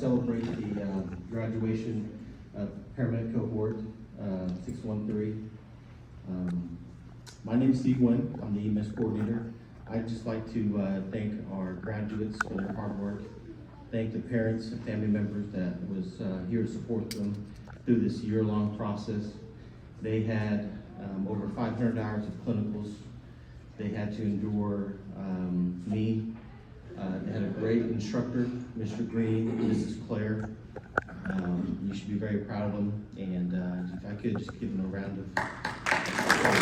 celebrate the graduation of Paramedic cohort 613. My name is Steve Wynn. I'm the EMS coordinator. I'd just like to thank our graduates for their hard work. Thank the parents and family members that was here to support them through this year-long process. They had over 500 hours of clinicals. They had to endure me. They had a great instructor, Mr. Green, Mrs. Claire. You should be very proud of them, and if I could just give them a round of applause.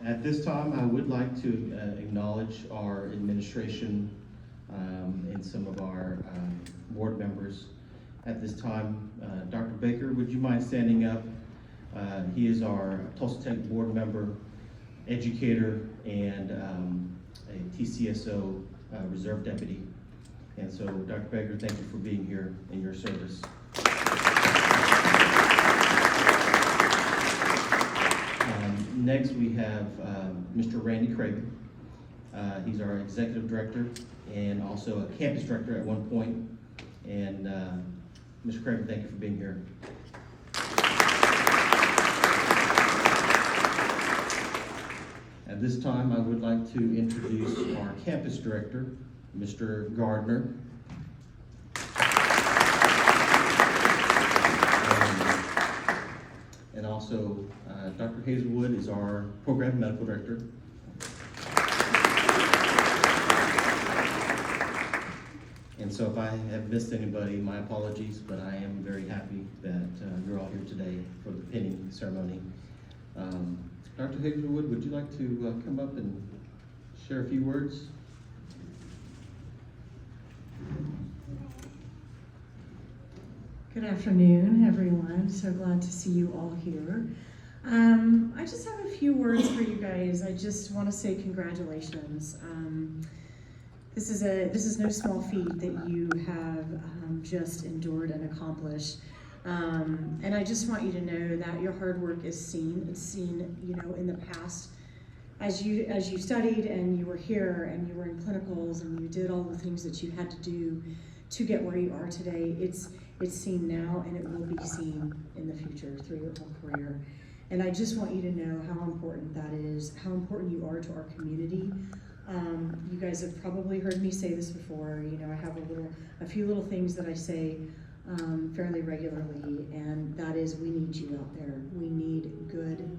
At this time, I would like to acknowledge our administration and some of our board members. At this time, Dr. Baker, would you mind standing up? He is our Tulsa Tech board member, educator, and a TCSO reserve deputy. And so, Dr. Baker, thank you for being here in your service. Next, we have Mr. Randy Craig. He's our executive director and also a campus director at one point. And Mr. Craig, thank you for being here. At this time, I would like to introduce our campus director, Mr. Gardner. And also, Dr. Hazelwood is our program medical director. And so if I have missed anybody, my apologies, but I am very happy that you're all here today for the pinning ceremony. Dr. Hazelwood, would you like to come up and share a few words? Good afternoon, everyone. So glad to see you all here. I just have a few words for you guys. I just want to say congratulations. This is no small feat that you have just endured and accomplished. And I just want you to know that your hard work is seen. It's seen, you know, in the past as you studied and you were here and you were in clinicals and you did all the things that you had to do to get where you are today. It's seen now and it will be seen in the future through your whole career. And I just want you to know how important that is, how important you are to our community. You guys have probably heard me say this before. You know, I have a few little things that I say fairly regularly, and that is we need you out there. We need good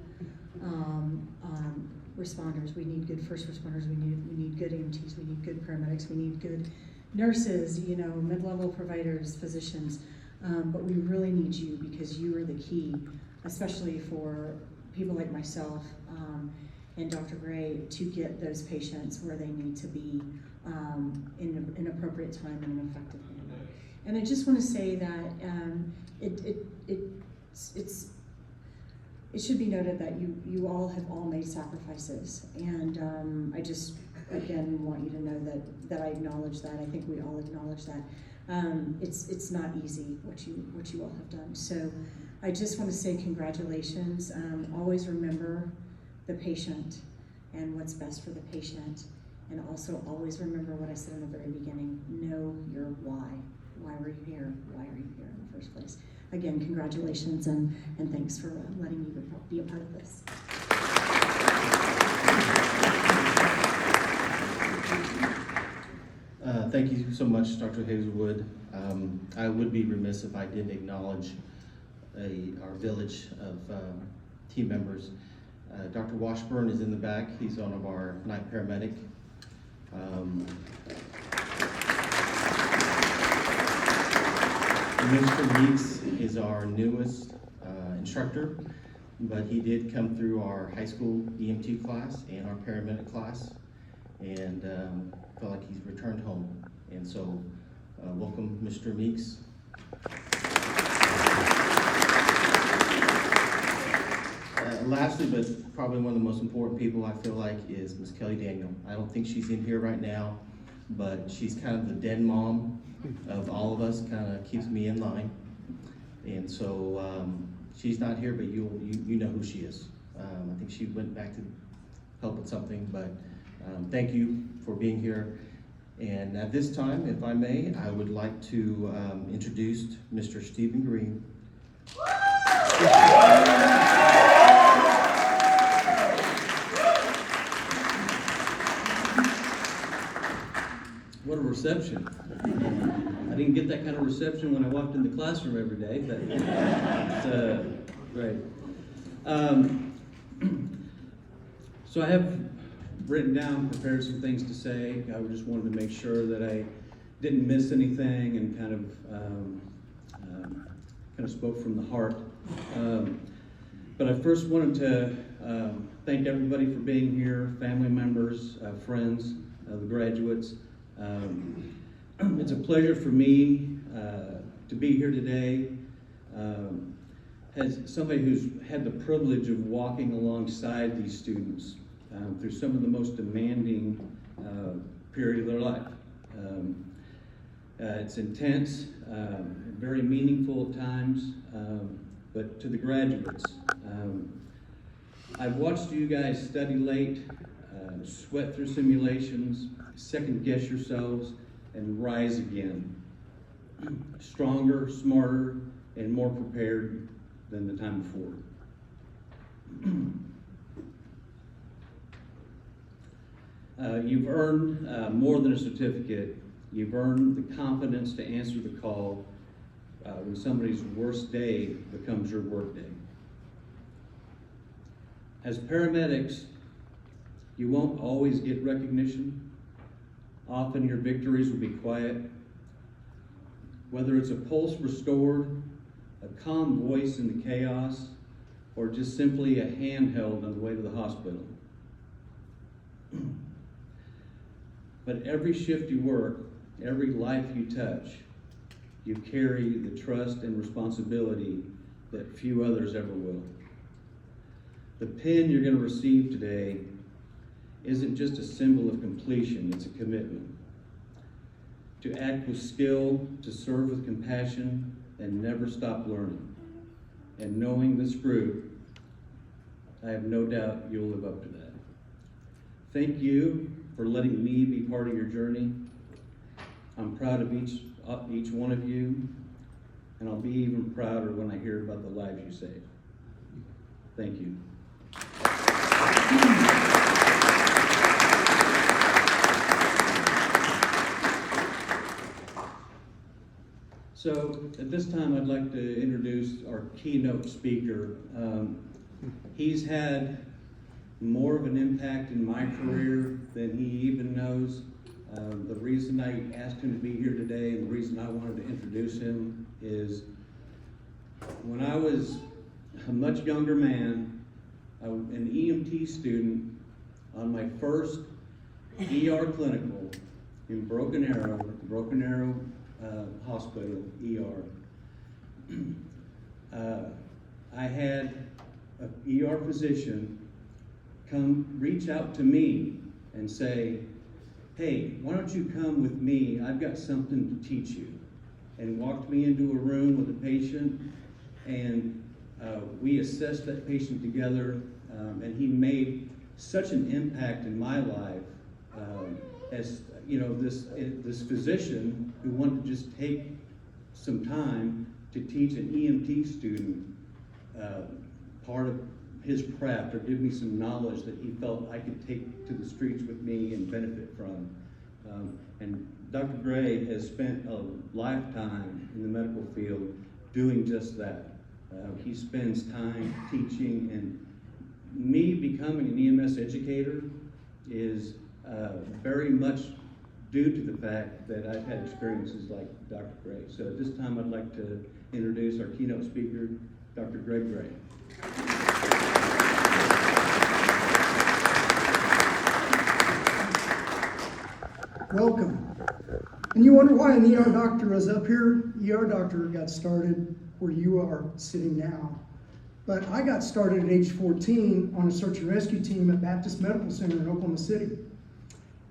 responders. We need good first responders. We need good EMTs. We need good paramedics. We need good nurses. You know, mid-level providers, physicians. But we really need you because you are the key, especially for people like myself and Dr. Gray, to get those patients where they need to be in an appropriate time and an effective manner. And I just want to say that it should be noted that you all have all made sacrifices, and I just again want you to know that I acknowledge that. I think we all acknowledge that. It's not easy what you all have done. So I just want to say congratulations. Always remember the patient and what's best for the patient, and also always remember what I said in the very beginning. Know your why. Why were you here? Why are you here in the first place? Again, congratulations and thanks for letting me be a part of this. Thank you so much, Dr. Hazelwood. I would be remiss if I didn't acknowledge our village of team members. Dr. Washburn is in the back. He's one of our night paramedic. Mr. Meeks is our newest instructor, but he did come through our high school EMT class and our paramedic class, and felt like he's returned home. And so, welcome, Mr. Meeks. Lastly, but probably one of the most important people I feel like is Miss Kelly Daniel. I don't think she's in here right now, but she's kind of the den mom of all of us, kind of keeps me in line. And so she's not here, but you know who she is. I think she went back to help with something, but Thank you for being here. And at this time, if I may, I would like to introduce Mr. Stephen Green. What a reception. I didn't get that kind of reception when I walked in the classroom every day, but it's great. So I have written down, prepared some things to say. I just wanted to make sure that I didn't miss anything and kind of spoke from the heart. But I first wanted to thank everybody for being here, family members, friends, the graduates. It's a pleasure for me to be here today as somebody who's had the privilege of walking alongside these students through some of the most demanding period of their life. It's intense, very meaningful at times, but to the graduates, I've watched you guys study late, sweat through simulations, second guess yourselves, and rise again. Stronger, smarter, and more prepared than the time before. You've earned more than a certificate. You've earned the confidence to answer the call when somebody's worst day becomes your work day. As paramedics, you won't always get recognition. Often your victories will be quiet. Whether it's a pulse restored, a calm voice in the chaos, or just simply a hand held on the way to the hospital. But every shift you work, every life you touch, you carry the trust and responsibility that few others ever will. The pin you're going to receive today isn't just a symbol of completion, it's a commitment. To act with skill, to serve with compassion, and never stop learning. And knowing this group, I have no doubt you'll live up to that. Thank you for letting me be part of your journey. I'm proud of each one of you, and I'll be even prouder when I hear about the lives you saved. Thank you. So at this time, I'd like to introduce our keynote speaker. He's had more of an impact in my career than he even knows. The reason I asked him to be here today and the reason I wanted to introduce him is when I was a much younger man, an EMT student on my first ER clinical in Broken Arrow Hospital, ER. I had an ER physician reach out to me and say, hey, why don't you come with me? I've got something to teach you. And walked me into a room with a patient, and we assessed that patient together, and he made such an impact in my life as you know, this physician who wanted to just take some time to teach an EMT student part of his craft, or give me some knowledge that he felt I could take to the streets with me and benefit from. And Dr. Gray has spent a lifetime in the medical field doing just that. He spends time teaching, and me becoming an EMS educator is very much due to the fact that I've had experiences like Dr. Gray. So at this time, I'd like to introduce our keynote speaker, Dr. Greg Gray. Welcome. And you wonder why an ER doctor is up here? ER doctor got started where you are sitting now. But I got started at age 14 on a search and rescue team at Baptist Medical Center in Oklahoma City.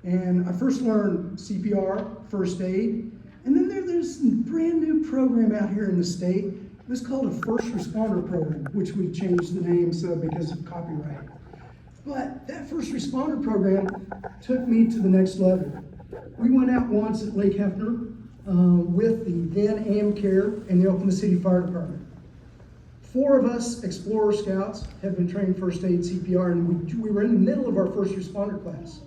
And I first learned CPR, first aid, and then there's this brand new program out here in the state. It was called a first responder program, which we've changed the names because of copyright. But that first responder program took me to the next level. We went out once at Lake Hefner with the then AmCare and the Oklahoma City Fire Department. 4 of us Explorer Scouts had been trained first aid CPR, and we were in the middle of our first responder class.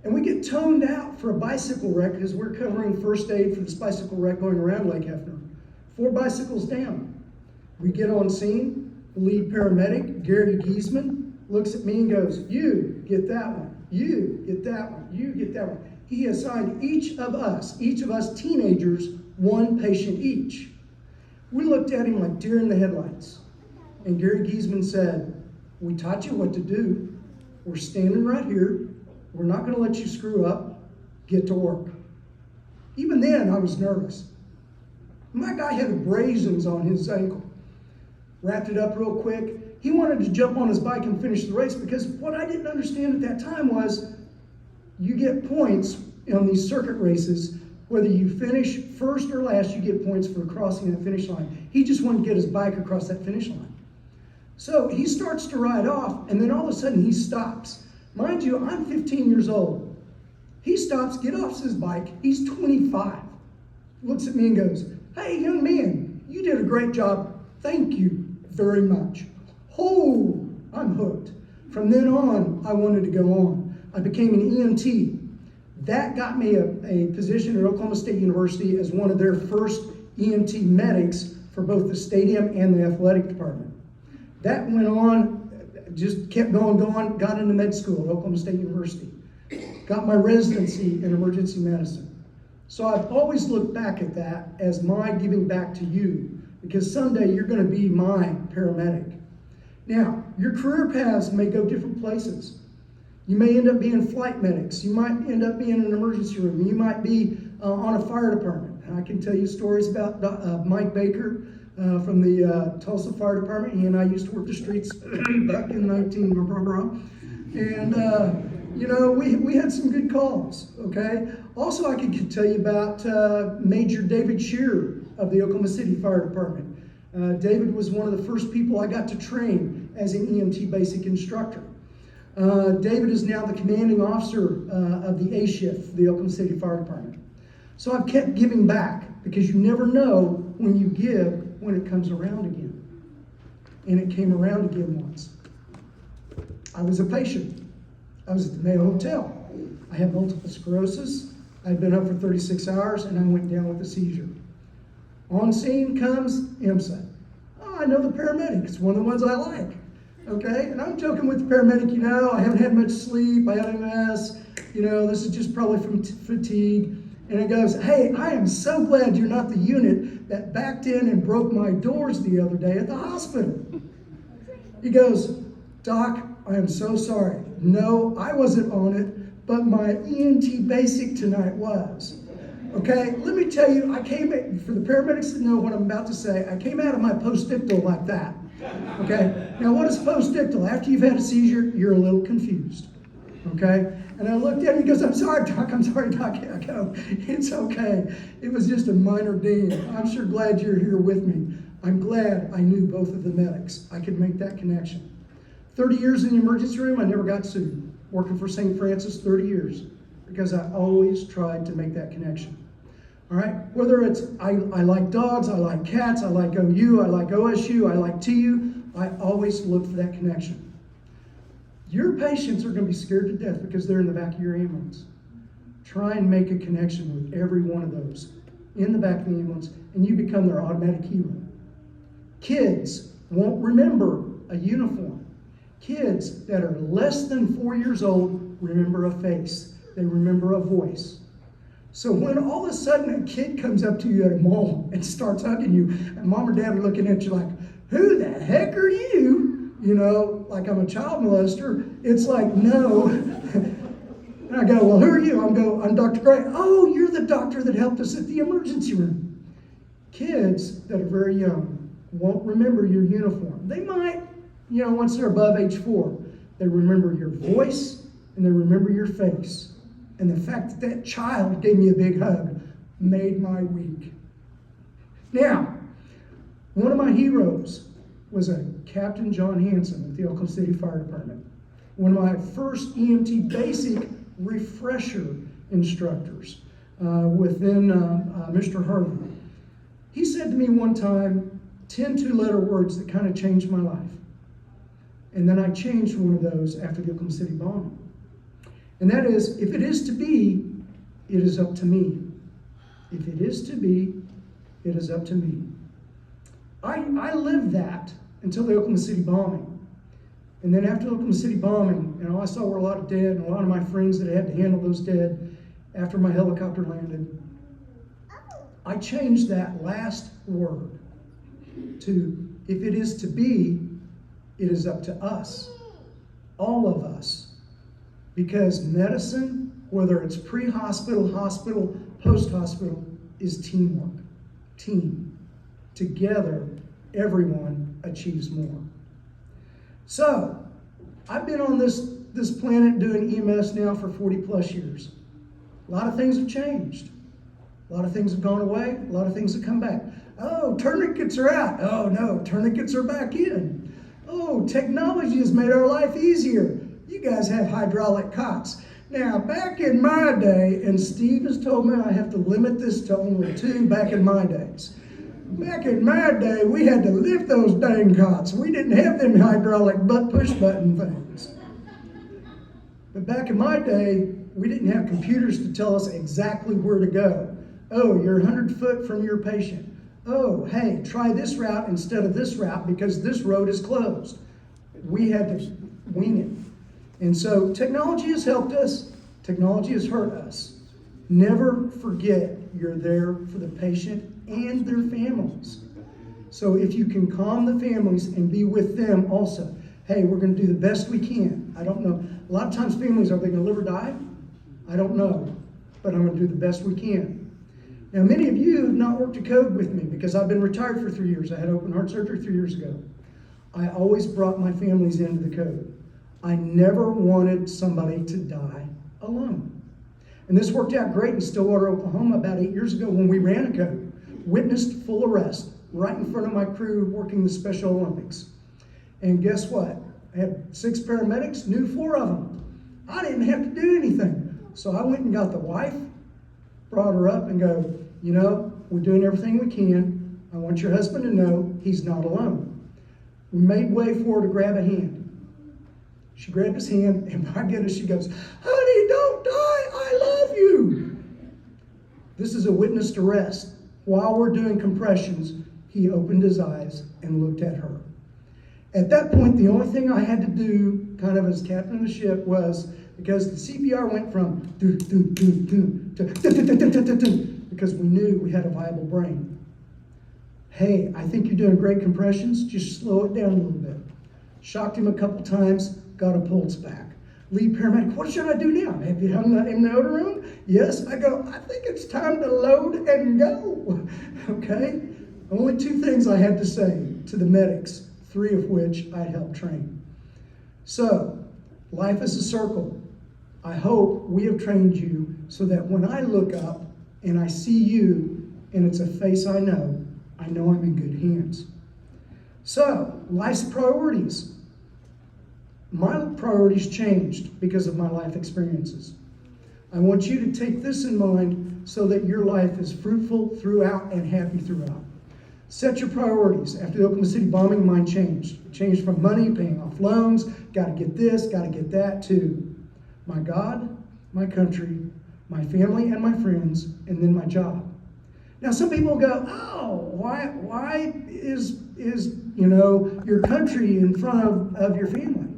And we get toned out for a bicycle wreck because we're covering first aid for this bicycle wreck going around Lake Hefner. 4 bicycles down. We get on scene. The lead paramedic, Gary Giesman, looks at me and goes, "You get that one. You get that one. You get that one." He assigned each of us teenagers, 1 patient each. We looked at him like deer in the headlights. And Gary Giesman said, "We taught you what to do. We're standing right here. We're not going to let you screw up. Get to work." Even then, I was nervous. My guy had abrasions on his ankle. Wrapped it up real quick. He wanted to jump on his bike and finish the race because what I didn't understand at that time was you get points on these circuit races. Whether you finish first or last, you get points for crossing that finish line. He just wanted to get his bike across that finish line. So he starts to ride off, and then all of a sudden he stops. Mind you, I'm 15 years old. He stops, gets off his bike. He's 25. Looks at me and goes, "Hey, young man, you did a great job. Thank you very much." Oh, I'm hooked. From then on, I wanted to go on. I became an EMT. That got me a position at Oklahoma State University as one of their first EMT medics for both the stadium and the athletic department. That went on, just kept going, got into med school at Oklahoma State University. Got my residency in emergency medicine. So I've always looked back at that as my giving back to you, because someday you're going to be my paramedic. Now, your career paths may go different places. You may end up being flight medics. You might end up being in an emergency room. You might be on a fire department. And I can tell you stories about Mike Baker from the Tulsa Fire Department. He and I used to work the streets back in 19... And, you know, we had some good calls, okay? Also, I could tell you about Major David Shearer of the Oklahoma City Fire Department. David was one of the first people I got to train as an EMT basic instructor. David is now the commanding officer of the A shift, the Oklahoma City Fire Department. So I've kept giving back because you never know when you give when it comes around again. And it came around again once. I was a patient. I was at the Mayo Hotel. I had multiple sclerosis. I'd been up for 36 hours and I went down with a seizure. On scene comes IMSA. Oh, I know the paramedic. It's one of the ones I like. Okay, and I'm joking with the paramedic, you know, I haven't had much sleep, I had MS, you know, this is just probably from fatigue. And it goes, "Hey, I am so glad you're not the unit that backed in and broke my doors the other day at the hospital." He goes, "Doc, I am so sorry. No, I wasn't on it, but my EMT basic tonight was." Okay, let me tell you, for the paramedics to know what I'm about to say, I came out of my post-ictal like that. Okay, now what is post-ictal? After you've had a seizure, you're a little confused. Okay, and I looked at him, he goes, "I'm sorry, Doc, I'm sorry, Doc." I go, "It's okay. It was just a minor ding. I'm sure glad you're here with me. I'm glad I knew both of the medics. I could make that connection." 30 years in the emergency room, I never got sued. Working for St. Francis, 30 years, because I always tried to make that connection. All right, whether it's I like dogs, I like cats, I like OU, I like OSU, I like TU, I always look for that connection. Your patients are going to be scared to death because they're in the back of your ambulance. Try and make a connection with every one of those in the back of the ambulance, and you become their automatic hero. Kids won't remember a uniform. Kids that are less than 4 years old remember a face. They remember a voice. So when all of a sudden a kid comes up to you at a mall and starts hugging you, and mom or dad are looking at you like, "Who the heck are you?" You know, like I'm a child molester. It's like, no. And I go, "Well, who are you?" I'm Dr. Gray. "Oh, you're the doctor that helped us at the emergency room." Kids that are very young won't remember your uniform. They might, you know, once they're above age 4, they remember your voice and they remember your face. And the fact that that child gave me a big hug made my week. Now, one of my heroes was a Captain John Hanson with the Oklahoma City Fire Department. one of my first EMT basic refresher instructors within Mr. Harvey. He said to me one time 10 two-letter words that kind of changed my life. And then I changed one of those after the Oklahoma City bombing. And that is, if it is to be, it is up to me. If it is to be, it is up to me. I lived that until the Oklahoma City bombing. And then after the Oklahoma City bombing, and all I saw were a lot of dead, and a lot of my friends that had to handle those dead after my helicopter landed. I changed that last word to, if it is to be, it is up to us, all of us. Because medicine, whether it's pre-hospital, hospital, post-hospital, is teamwork, team. Together, everyone achieves more. So, I've been on this planet doing EMS now for 40 plus years. A lot of things have changed. A lot of things have gone away. A lot of things have come back. Oh, tourniquets are out. Oh no, tourniquets are back in. Oh, technology has made our life easier. You guys have hydraulic cots. Now, back in my day, and Steve has told me I have to limit this to only 2 back in my days. Back in my day, we had to lift those dang cots. We didn't have them hydraulic push button things. But back in my day, we didn't have computers to tell us exactly where to go. Oh, you're 100 foot from your patient. Oh, hey, try this route instead of this route because this road is closed. We had to wing it. And so technology has helped us. Technology has hurt us. Never forget you're there for the patient and their families. So if you can calm the families and be with them also. Hey, we're going to do the best we can. I don't know. A lot of times families, are they going to live or die? I don't know. But I'm going to do the best we can. Now, many of you have not worked a code with me because I've been retired for 3 years. I had open heart surgery 3 years ago. I always brought my families into the code. I never wanted somebody to die alone. And this worked out great in Stillwater, Oklahoma about 8 years ago when we ran a code. Witnessed full arrest right in front of my crew working the Special Olympics. And guess what? I had 6 paramedics, knew 4 of them. I didn't have to do anything. So I went and got the wife, brought her up and go, you know, we're doing everything we can. I want your husband to know he's not alone. We made way for her to grab a hand. She grabbed his hand, and my goodness, she goes, honey, don't die, I love you. This is a witnessed arrest. While we're doing compressions, he opened his eyes and looked at her. At that point, the only thing I had to do, kind of as captain of the ship, was, because the CPR went from do, do, do, do, to do, do, do, do, do, do, because we knew we had a viable brain. Hey, I think you're doing great compressions, just slow it down a little bit. Shocked him a couple times, got a pulse back. Lead paramedic, what should I do now? Have you hung the amniotic? Yes. I go, I think it's time to load and go. Okay? Only 2 things I had to say to the medics, 3 of which I helped train. So, life is a circle. I hope we have trained you so that when I look up and I see you and it's a face I know I'm in good hands. So, life's priorities. My priorities changed because of my life experiences. I want you to take this in mind so that your life is fruitful throughout and happy throughout. Set your priorities. After the Oklahoma City bombing, mine changed. It changed from money, paying off loans, got to get this, got to get that, to my God, my country, my family and my friends, and then my job. Now, some people go, oh, why is your country in front of your family?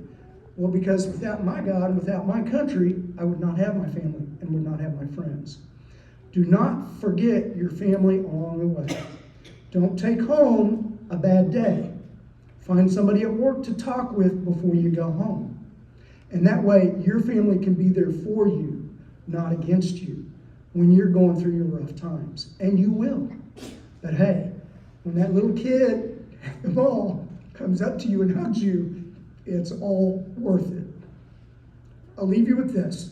Well, because without my God and without my country, I would not have my family and would not have my friends. Do not forget your family along the way. Don't take home a bad day. Find somebody at work to talk with before you go home. And that way, your family can be there for you, not against you, when you're going through your rough times. And you will. But hey, when that little kid at the mall comes up to you and hugs you, it's all worth it. I'll leave you with this.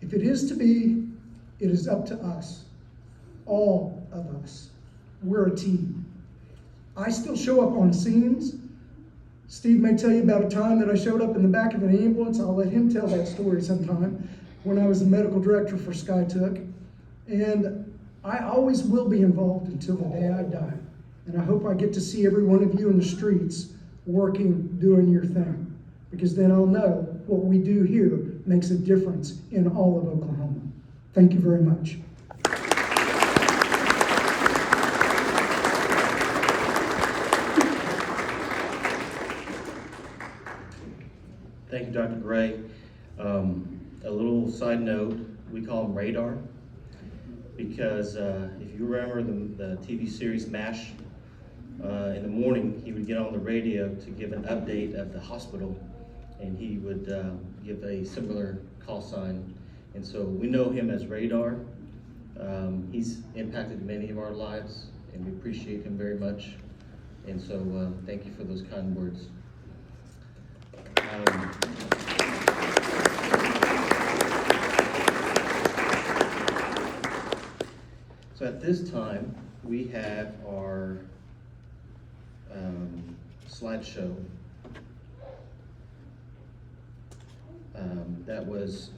If it is to be, it is up to us. All of us. We're a team. I still show up on scenes, still Steve may tell you about a time that I showed up in the back of an ambulance. I'll let him tell that story sometime, when I was the medical director for SkyTook. And I always will be involved until the day I die. And I hope I get to see every one of you in the streets working, doing your thing. Because then I'll know what we do here makes a difference in all of Oklahoma. Thank you very much. Thank you, Dr. Gray. A little side note, we call him Radar because if you remember the TV series MASH, in the morning he would get on the radio to give an update of the hospital, and he would give a similar call sign. And so we know him as Radar. He's impacted many of our lives, and we appreciate him very much. And so thank you for those kind words. So at this time, we have our slideshow that was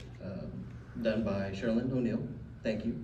done by Sherilyn O'Neill. Thank you.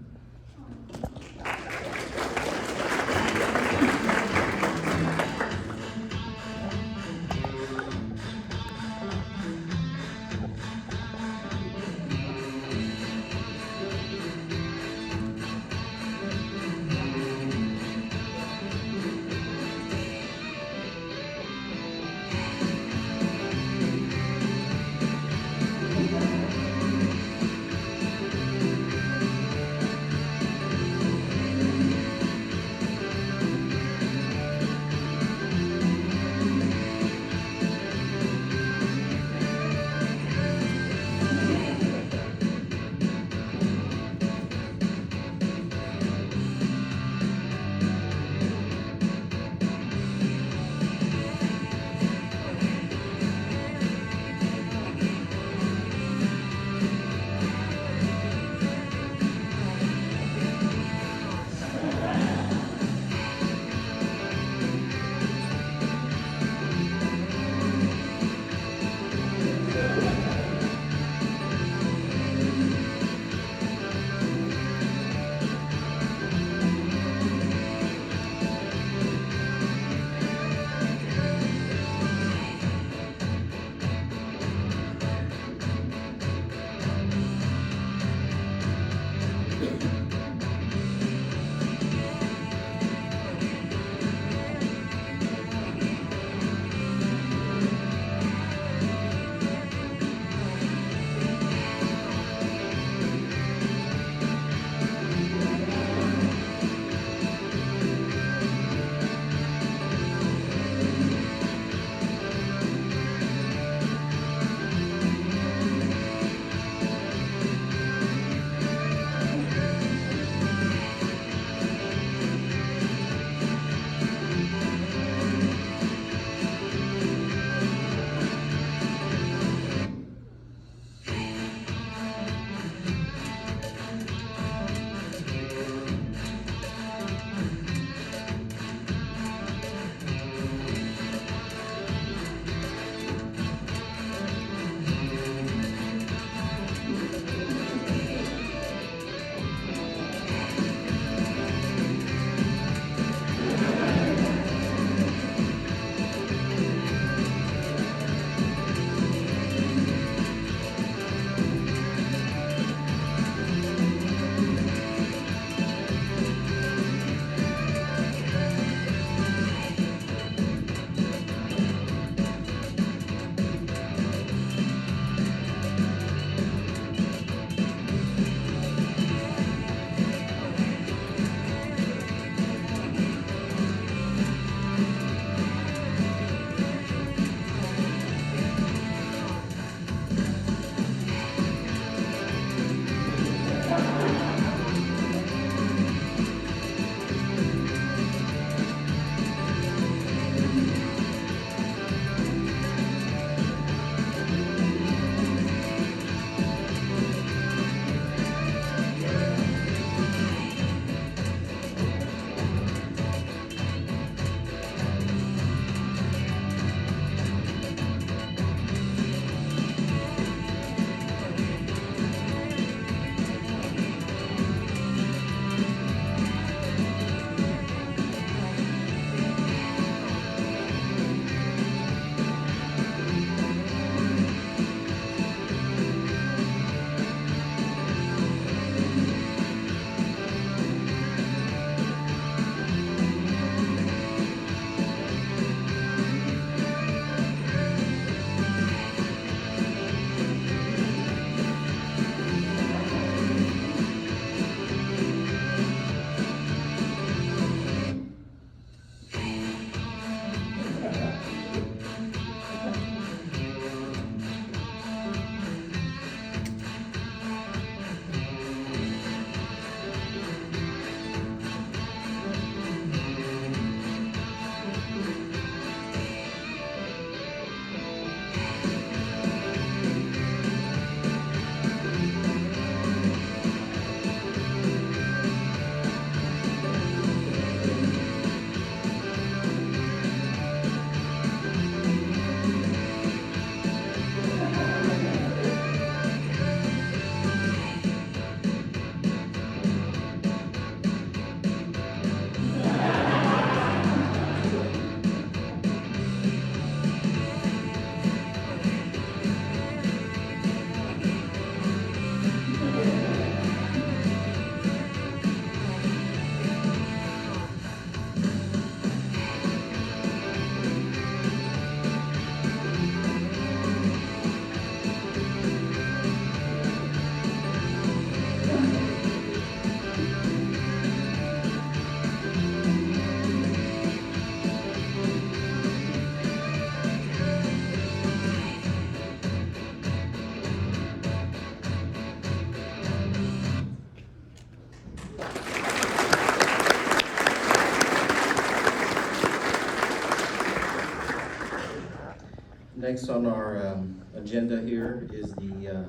Next on our agenda here is the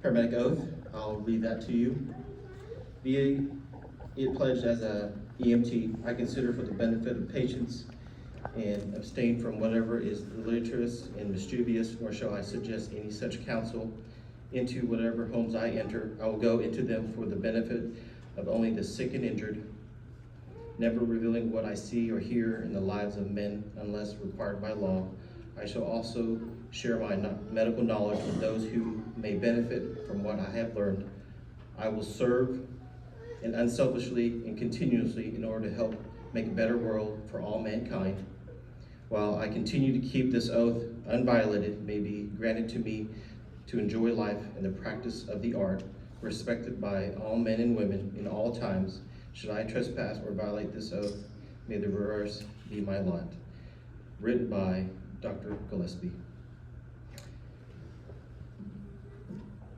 paramedic oath. I'll read that to you. Be it pledged as a EMT, I consider for the benefit of patients and abstain from whatever is deleterious and mischievous, nor shall I suggest any such counsel into whatever homes I enter. I will go into them for the benefit of only the sick and injured, never revealing what I see or hear in the lives of men unless required by law. I shall also share my medical knowledge with those who may benefit from what I have learned. I will serve and unselfishly and continuously in order to help make a better world for all mankind. While I continue to keep this oath unviolated, may be granted to me to enjoy life and the practice of the art, respected by all men and women in all times. Should I trespass or violate this oath, may the reverse be my lot. Written by Dr. Gillespie.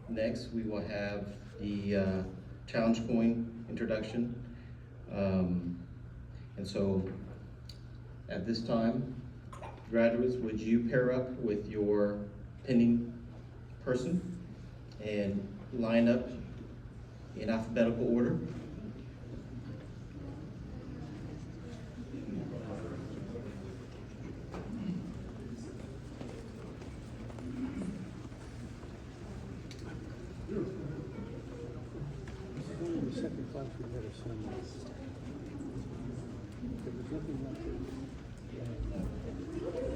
Next, we will have the challenge coin introduction. And so at this time, graduates, would you pair up with your pending person and line up in alphabetical order? The second class we had a seminar. There was nothing like it.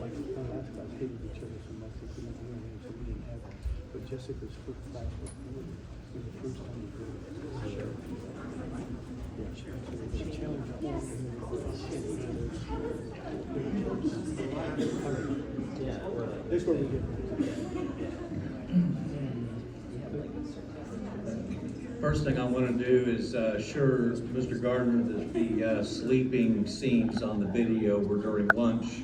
Like the last class hated each other so much they couldn't do anything, so we didn't have it. But Jessica's first class was good. It was the first time we did it. Sure. Yeah, sure. So they would challenge us and then they would sit together. That's where we did it. First thing I want to do is assure Mr. Gardner that the sleeping scenes on the video were during lunch.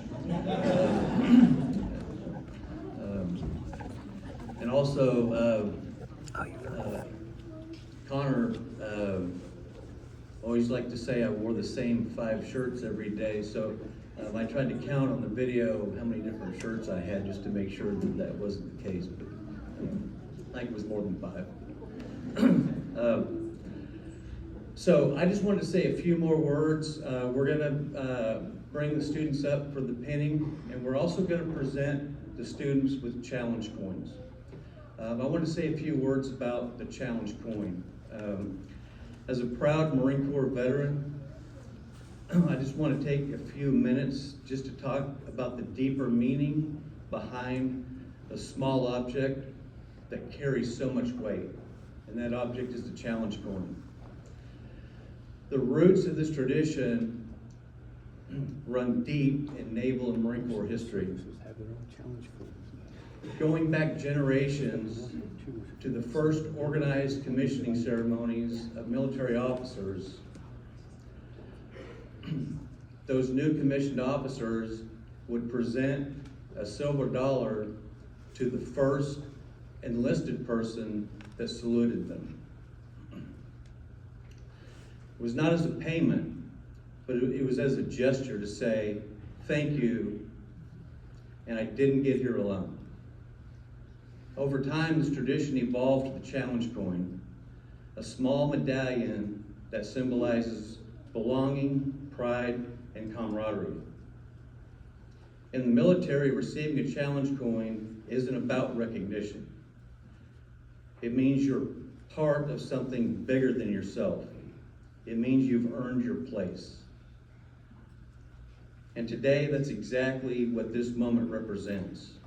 And also, Connor always liked to say I wore the same 5 shirts every day, so I tried to count on the video how many different shirts I had just to make sure that that wasn't the case, but I think it was more than 5. So I just wanted to say a few more words. We're going to bring the students up for the pinning, and we're also going to present the students with challenge coins. I want to say a few words about the challenge coin. As a proud Marine Corps veteran, I just want to take a few minutes just to talk about the deeper meaning behind a small object that carries so much weight. And that object is the challenge coin. The roots of this tradition run deep in Naval and Marine Corps history, going back generations to the first organized commissioning ceremonies of military officers. Those new commissioned officers would present a silver dollar to the first enlisted person that saluted them. It was not as a payment, but it was as a gesture to say, thank you, and I didn't get here alone. Over time, this tradition evolved to the challenge coin, a small medallion that symbolizes belonging, pride, and camaraderie. In the military, receiving a challenge coin isn't about recognition. It means you're part of something bigger than yourself. It means you've earned your place. And today, that's exactly what this moment represents.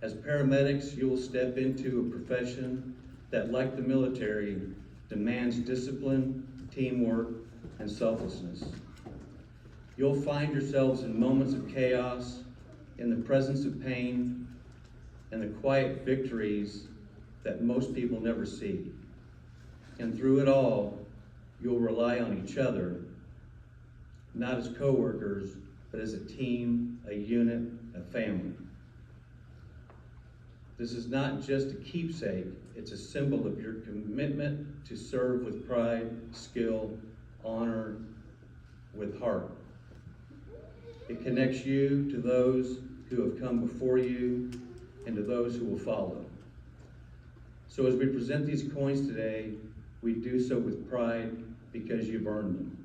As paramedics, you will step into a profession that, like the military, demands discipline, teamwork, and selflessness. You'll find yourselves in moments of chaos, in the presence of pain, and the quiet victories that most people never see. And through it all, you'll rely on each other, not as co-workers, but as a team, a unit, a family. This is not just a keepsake, it's a symbol of your commitment to serve with pride, skill, honor, with heart. It connects you to those who have come before you and to those who will follow. So as we present these coins today, we do so with pride because you've earned them.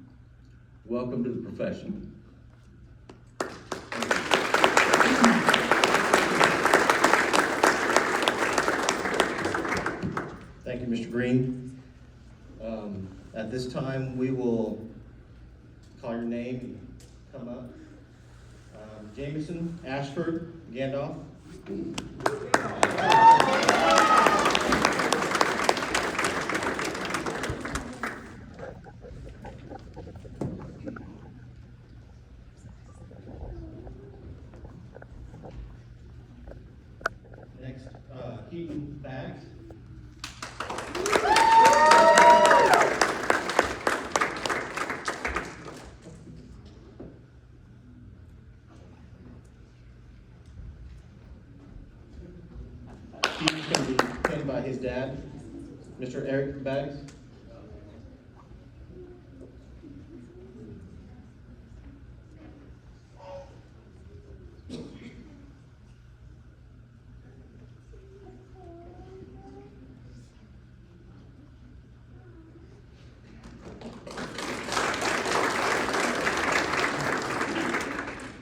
Welcome to the profession. Thank you, Mr. Green. At this time, we will call your name and come up. Jameson, Ashford, Gandalf. Next, Keaton, Bags. He's going to be pinned by his dad, Mr. Eric Bags.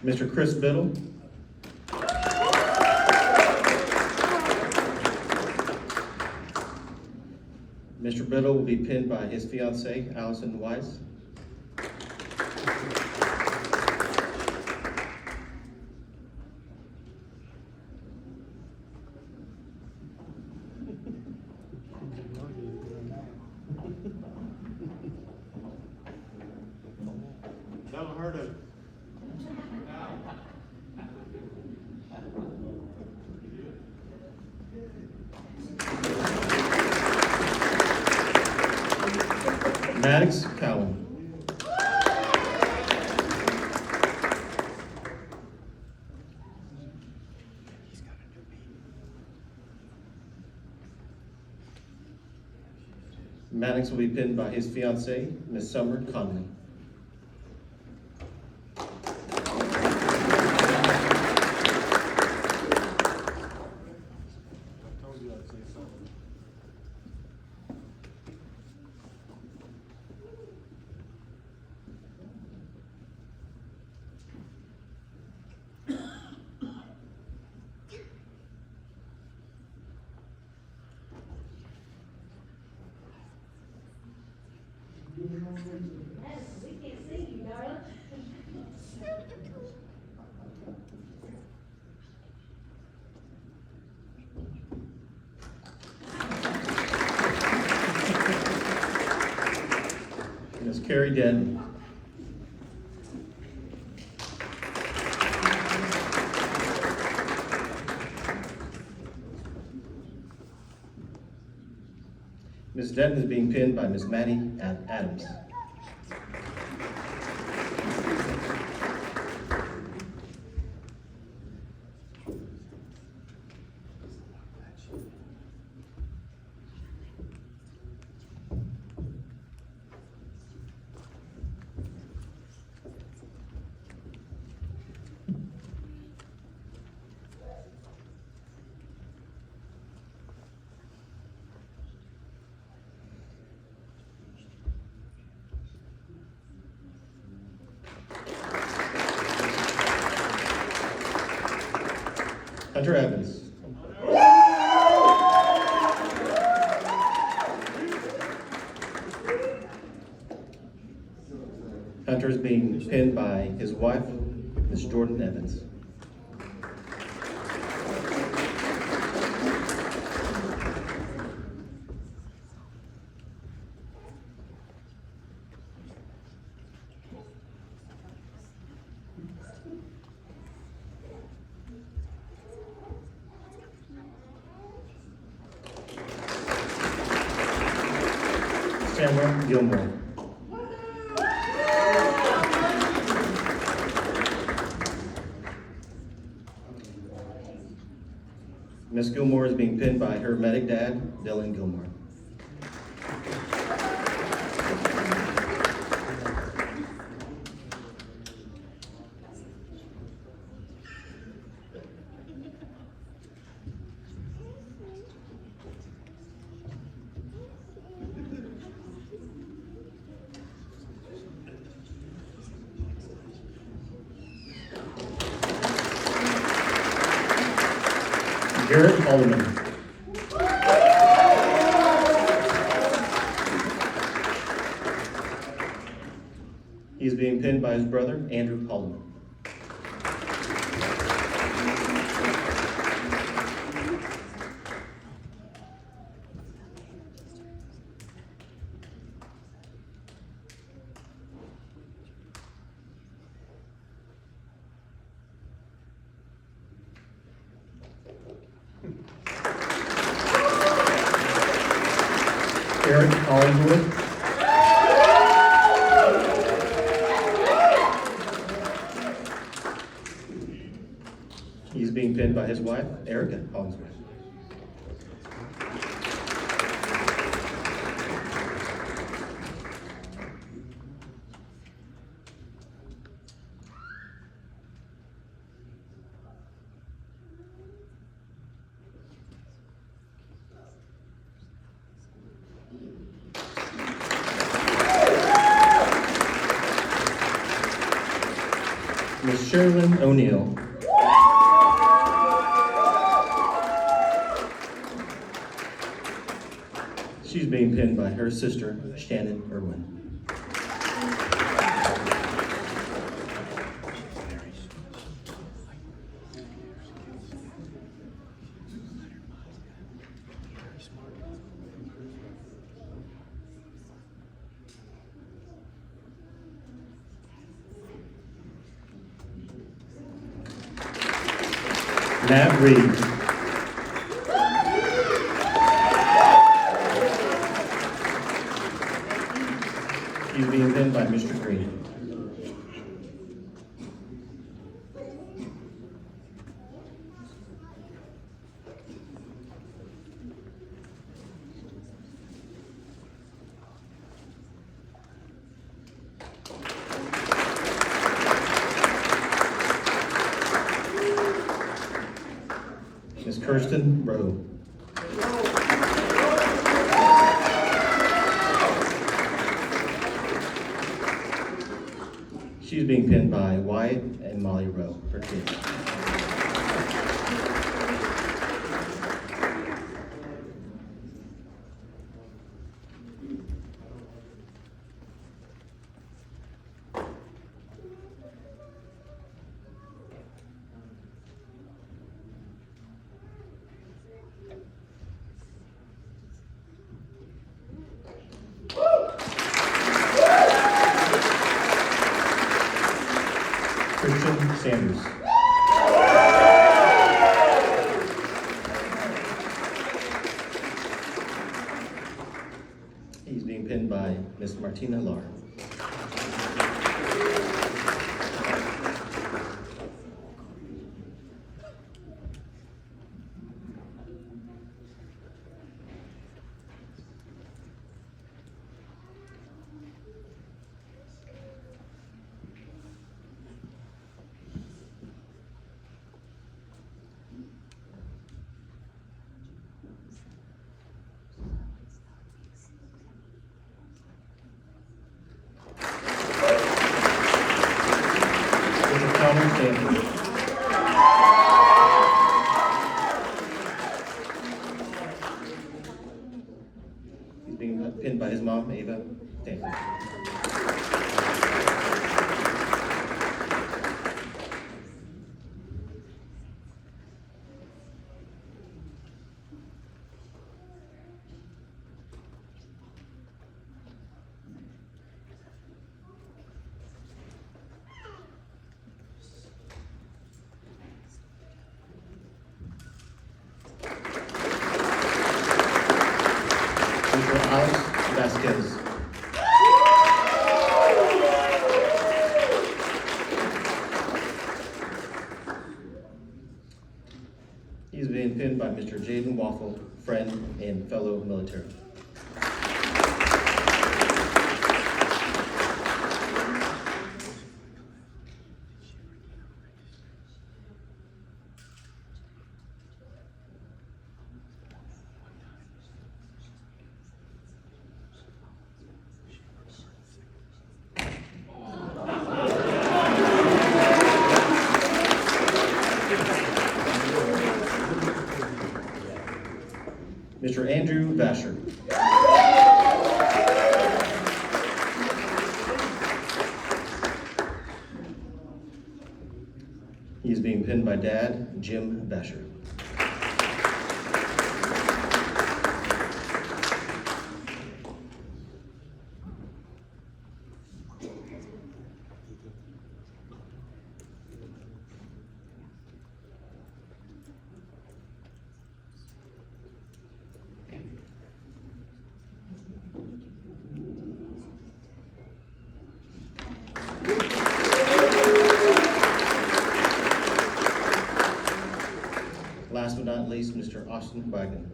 Mr. Chris Biddle. Mr. Biddle will be pinned by his fiancée, Allison Weiss. That'll hurt him. Maddox Callum. Maddox will be pinned by his fiancée, Miss Summer Conley. We can't see you, darling. Miss Carrie Denton. Miss Denton is being pinned by Miss Maddie Adams. Hunter Evans. Hunter is being pinned by his wife, Miss Jordan Evans. Tamara Gilmore. Miss Gilmore is being pinned by her medic dad, Dylan Gilmore. Garrett Alderman. He is being pinned by his brother, Andrew Haldeman. Eric Collinsworth. He's being pinned by his wife, Erica Collinsworth. Miss Sherilyn O'Neill. She's being pinned by her sister, Shannon Irwin. Matt Reed. He's being pinned by Mr. Green. Miss Kirsten Rowe. She's being pinned by Wyatt and Molly Rowe, her kids. Christian Sanders. He's being pinned by Miss Martina Lar. Connor Stanford. He's being pinned by his mom, Ava Stanford. Mr. Alex Vasquez. He's being pinned by Mr. Jaden Waffle, friend and fellow military. Andrew Vasher. He is being pinned by Dad, Jim Vasher. Last but not least, Mr. Austin Wagon.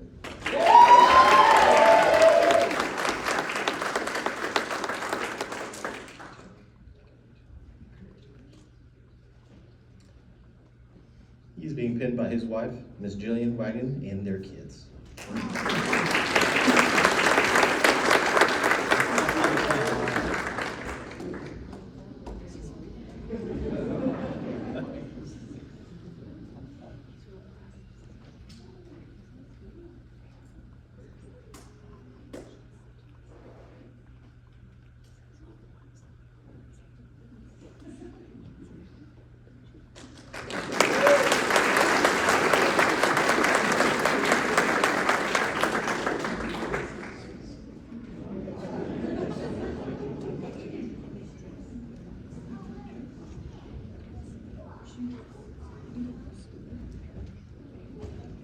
He's being pinned by his wife, Miss Jillian Wagon, and their kids.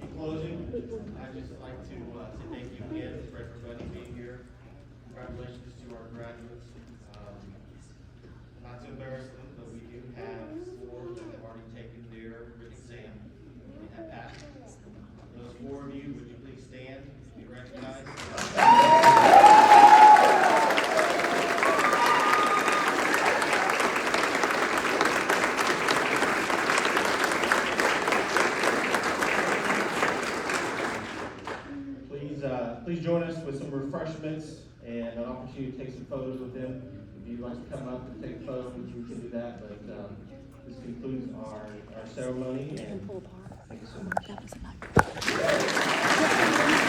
In closing, I'd just like to thank you again for everybody being here. Congratulations to our graduates. Not to embarrass them, but we do have 4 that have already taken their written exam and have passed. Those 4 of you, would you please stand and be recognized? Please join us with some refreshments and an opportunity to take some photos with them. If you'd like to come up and take photos, we can do that. But this concludes our ceremony, and thank you so much.